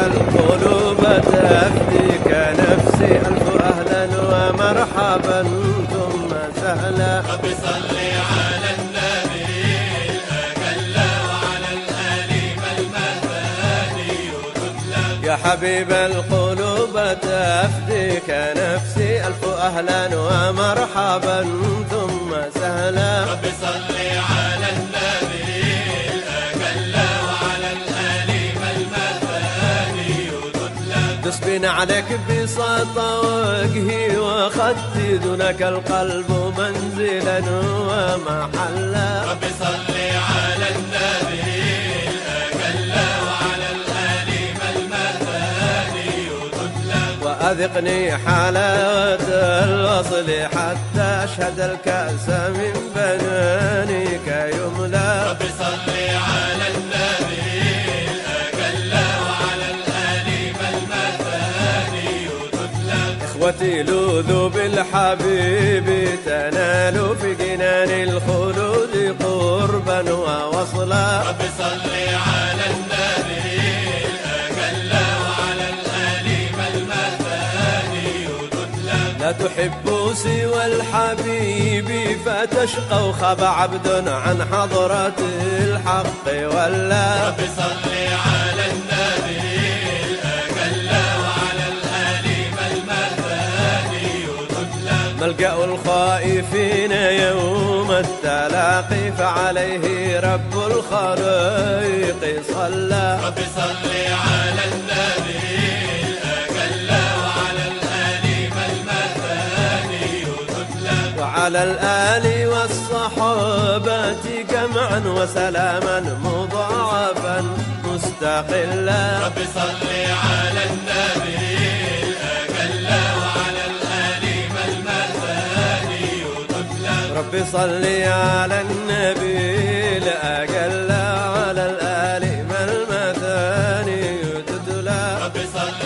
القلوب تفديك نفسي ألف أهلا ومرحبا ثم سهلا. رب صل على النبي الأجل وعلى الآل والمثاني تتلى. يا حبيب القلوب تفديك نفسي ألف أهلا ومرحبا ثم سهلا. رب صل على النبي الأجل وعلى الآل والمثاني تتلى. دس بنعلك بساط وجهي وخدي دونك القلب منزلا ومحلا. رب صل على النبي الأجل وعلى الآل والمثاني تتلى. وأذقني حلاوة الوصل حتى أشهد الكأس من بنانك يملا. رب صل على النبي الأجل وعلى الآل والمثاني تتلى. إخوتي لوذوا بالحبيب تنالوا في جنان الخلود قربا ووصلا. رب صل على النبي الأجل وعلى الآل والمثاني تتلى. لا تحبوا سوى الحبيب فتشقوا خاب عبد عن حضرة الحق ولا. رب صل على النبي الأجل وعلى الآل والمثاني تتلى. ملجأ الخائفين يوم التلاقي فعليه رب الخلائق صلى. رب صل على النبي الأجل وعلى الآل والمثاني تتلى. وعلى الآل والصحابة جمعا وسلاما مضاعفا مستقلا. رب صل على النبي الأجل وعلى الآل والمثاني تتلى. رب صل على النبي الأجل على الآل والمثاني تتلى. رب صل